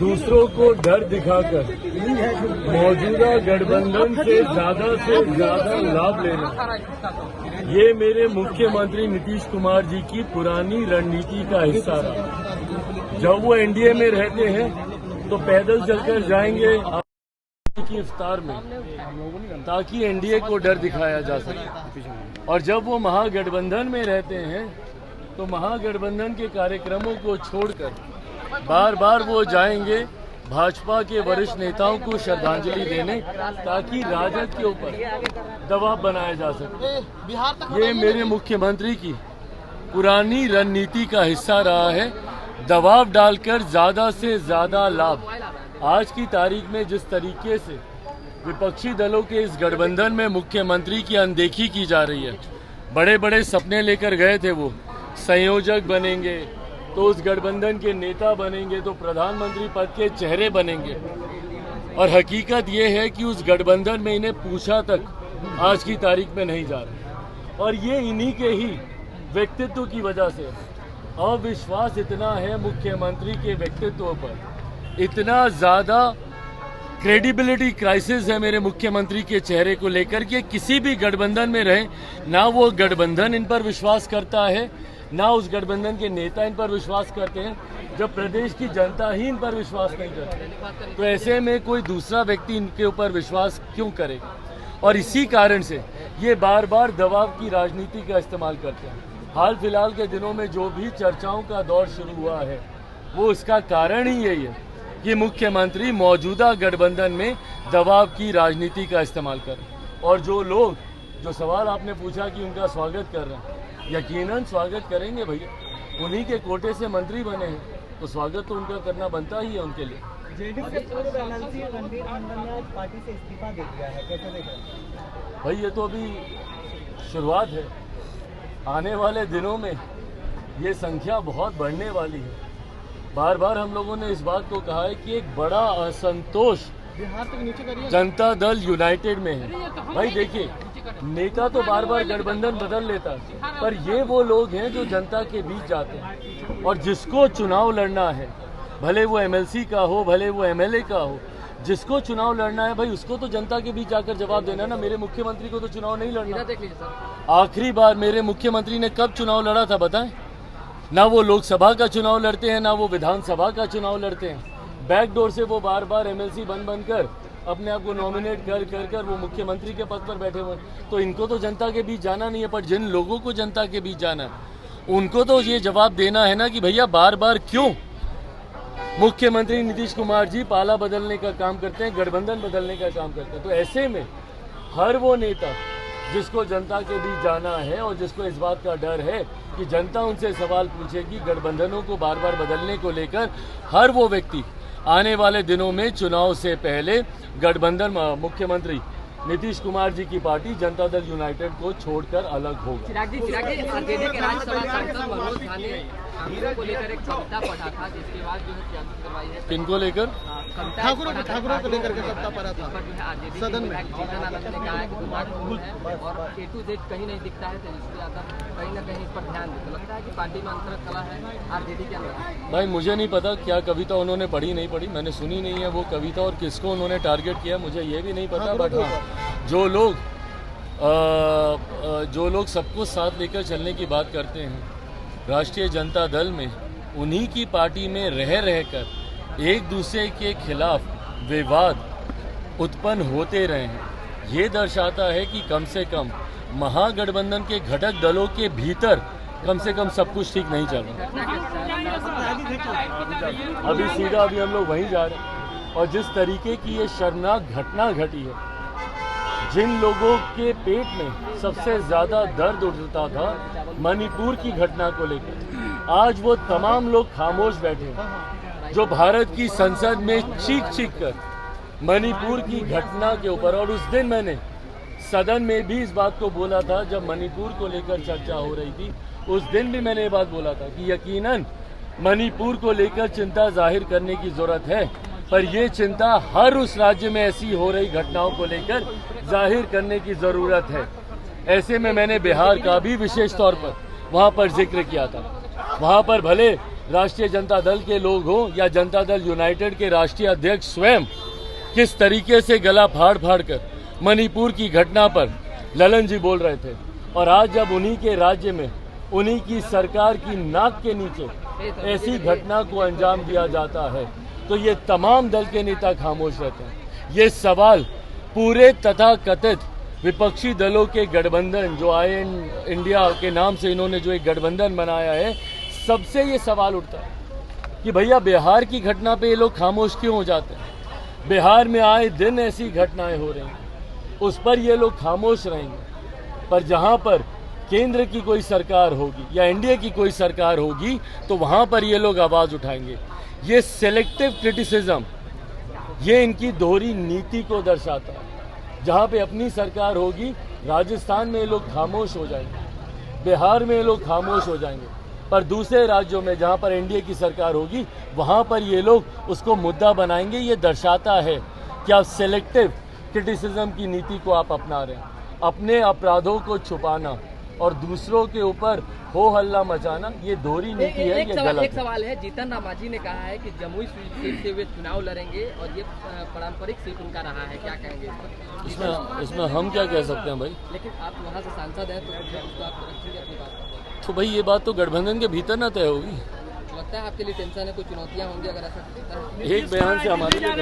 दूसरों को डर दिखाकर मौजूदा गठबंधन से ज्यादा लाभ लेना, ये मेरे मुख्यमंत्री नीतीश कुमार जी की पुरानी रणनीति का हिस्सा रहा। जब वो एनडीए में रहते हैं तो पैदल चलकर जाएंगे की इफ्तार में, ताकि एनडीए को डर दिखाया जा सके। और जब वो महागठबंधन में रहते हैं तो महागठबंधन के कार्यक्रमों को छोड़कर बार बार वो जाएंगे भाजपा के वरिष्ठ नेताओं को श्रद्धांजलि देने, ताकि राजद के ऊपर दबाव बनाया जा सके। ये मेरे मुख्यमंत्री की पुरानी रणनीति का हिस्सा रहा है, दबाव डालकर ज्यादा से ज्यादा लाभ। आज की तारीख में जिस तरीके से विपक्षी दलों के इस गठबंधन में मुख्यमंत्री की अनदेखी की जा रही है, बड़े बड़े सपने लेकर गए थे, वो संयोजक बनेंगे तो उस गठबंधन के नेता बनेंगे तो प्रधानमंत्री पद के चेहरे बनेंगे, और हकीकत ये है कि उस गठबंधन में इन्हें पूछा तक आज की तारीख में नहीं जा रहा। और ये इन्हीं के ही व्यक्तित्व की वजह से अविश्वास इतना है मुख्यमंत्री के व्यक्तित्व पर, इतना ज़्यादा क्रेडिबिलिटी क्राइसिस है मेरे मुख्यमंत्री के चेहरे को लेकर कि किसी भी गठबंधन में रहे, ना वो गठबंधन इन पर विश्वास करता है, ना उस गठबंधन के नेता इन पर विश्वास करते हैं, जब प्रदेश की जनता ही इन पर विश्वास नहीं करती, तो ऐसे में कोई दूसरा व्यक्ति इनके ऊपर विश्वास क्यों करेगा। और इसी कारण से ये बार बार दबाव की राजनीति का इस्तेमाल करते हैं। हाल फिलहाल के दिनों में जो भी चर्चाओं का दौर शुरू हुआ है, वो इसका कारण ही यही है कि मुख्यमंत्री मौजूदा गठबंधन में दबाव की राजनीति का इस्तेमाल करें। और जो लोग, जो सवाल आपने पूछा कि उनका स्वागत कर रहे हैं, यकीनन स्वागत करेंगे भैया, उन्हीं के कोटे से मंत्री बने हैं, तो स्वागत तो उनका करना बनता ही है उनके लिए। पार्टी से इस्तीफा दे दिया है, कैसे देख रहे हैं? भाई ये तो अभी शुरुआत है, आने वाले दिनों में ये संख्या बहुत बढ़ने वाली है। बार बार हम लोगों ने इस बात को कहा है कि एक बड़ा असंतोष जनता दल यूनाइटेड में है। भाई देखिए, नेता तो बार बार गठबंधन बदल लेता है, पर ये वो लोग हैं जो जनता के बीच जाते हैं, और जिसको चुनाव लड़ना है, भले वो एमएलसी का हो, भले वो एमएलए का हो, जिसको चुनाव लड़ना है भाई उसको तो जनता के बीच जाकर जवाब देना ना। मेरे मुख्यमंत्री को तो चुनाव नहीं लड़ना। आखिरी बार मेरे मुख्यमंत्री ने कब चुनाव लड़ा था बताएं? ना वो लोकसभा का चुनाव लड़ते हैं, ना वो विधानसभा का चुनाव लड़ते हैं। बैकडोर से वो बार बार एमएलसी बनकर अपने आप को नॉमिनेट कर वो मुख्यमंत्री के पद पर बैठे हुए। तो इनको तो जनता के बीच जाना नहीं है, पर जिन लोगों को जनता के बीच जाना है उनको तो ये जवाब देना है ना कि भैया बार बार क्यों मुख्यमंत्री नीतीश कुमार जी पाला बदलने का काम करते हैं, गठबंधन बदलने का काम करते हैं। तो ऐसे में हर वो नेता जिसको जनता के बीच जाना है और जिसको इस बात का डर है कि जनता उनसे सवाल पूछेगी गठबंधनों को बार बार बदलने को लेकर, हर वो व्यक्ति आने वाले दिनों में चुनाव से पहले गठबंधन मुख्यमंत्री नीतीश कुमार जी की पार्टी जनता दल यूनाइटेड को छोड़कर अलग होगा। चिराग जी, आरजेडी के राज्यसभा सांसद मनोज झा ने हीरो को लेकर एक कविता पढ़ा था, जिसके बाद जो है त्याग करवाई है। किनको लेकर? ठाकुरों को लेकर के कविता पढ़ा था जो है आरजेडी सदन में जीतन आनंद ने कहा है कि दिमाग और A to Z कहीं नहीं दिखता है, तो इसलिए अगर कहीं ना कहीं इस पर ध्यान दे, तो लगता है कि पार्टी में अंतर कला है आरजेडी के अंदर। भाई मुझे नहीं पता क्या कविता उन्होंने पढ़ी नहीं पढ़ी, मैंने सुनी नहीं है वो कविता, और किसको उन्होंने टारगेट किया मुझे ये भी नहीं पता। बट हाँ, जो लोग सबको साथ लेकर चलने की बात करते हैं, राष्ट्रीय जनता दल में उन्हीं की पार्टी में रहकर एक दूसरे के खिलाफ विवाद उत्पन्न होते रहे हैं, ये दर्शाता है कि कम से कम महागठबंधन के घटक दलों के भीतर कम से कम सब कुछ ठीक नहीं चल रहा। अभी हम लोग वहीं जा रहे हैं, और जिस तरीके की ये शर्मनाक घटना घटी है, जिन लोगों के पेट में सबसे ज़्यादा दर्द उठता था मणिपुर की घटना को लेकर, आज वो तमाम लोग खामोश बैठे हैं जो भारत की संसद में चीख कर मणिपुर की घटना के ऊपर। और उस दिन मैंने सदन में भी इस बात को बोला था, जब मणिपुर को लेकर चर्चा हो रही थी, उस दिन भी मैंने ये बात बोला था कि यकीनन मणिपुर को लेकर चिंता जाहिर करने की ज़रूरत है, पर ये चिंता हर उस राज्य में ऐसी हो रही घटनाओं को लेकर जाहिर करने की ज़रूरत है। ऐसे में मैंने बिहार का भी विशेष तौर पर वहाँ पर जिक्र किया था। वहाँ पर भले राष्ट्रीय जनता दल के लोग हों या जनता दल यूनाइटेड के राष्ट्रीय अध्यक्ष स्वयं किस तरीके से गला फाड़ फाड़ कर मणिपुर की घटना पर ललन जी बोल रहे थे, और आज जब उन्हीं के राज्य में उन्हीं की सरकार की नाक के नीचे ऐसी घटना को अंजाम दिया जाता है तो ये तमाम दल के नेता खामोश रहते हैं। ये सवाल पूरे तथाकथित विपक्षी दलों के गठबंधन जो आए इंडिया के नाम से इन्होंने जो एक गठबंधन बनाया है, सबसे ये सवाल उठता है कि भैया बिहार की घटना पे ये लोग खामोश क्यों हो जाते हैं। बिहार में आए दिन ऐसी घटनाएं हो रही हैं, उस पर ये लोग खामोश रहेंगे, पर जहां पर केंद्र की कोई सरकार होगी या एनडीए की कोई सरकार होगी तो वहां पर ये लोग आवाज उठाएंगे। ये सेलेक्टिव क्रिटिसिज्म, ये इनकी दोहरी नीति को दर्शाता है। जहां पे अपनी सरकार होगी, राजस्थान में ये लोग खामोश हो जाएंगे, बिहार में ये लोग खामोश हो जाएंगे, पर दूसरे राज्यों में जहां पर एनडीए की सरकार होगी वहां पर ये लोग उसको मुद्दा बनाएंगे। ये दर्शाता है कि आप सेलेक्टिव क्रिटिसिज्म की नीति को आप अपना रहे हैं। अपने अपराधों को छुपाना और दूसरों के ऊपर हो हल्ला मचाना, ये दोहरी नीति है, ये गलत है। एक सवाल है, जीतन राम मांझी ने कहा है कि जमुई सीट से वे चुनाव लड़ेंगे और ये पारंपरिक सीट उनका रहा है, क्या कहेंगे इसमें हम क्या कह सकते हैं भाई? लेकिन आप वहाँ से सांसद हैं तो आप रखेंगे अपनी बात। तो भाई ये बात तो गठबंधन के भीतर ना तय होगी। लगता है आपके लिए टेंशन है, कोई चुनौतियाँ होंगी अगर ऐसा होता है? एक बयान से हमारे लिए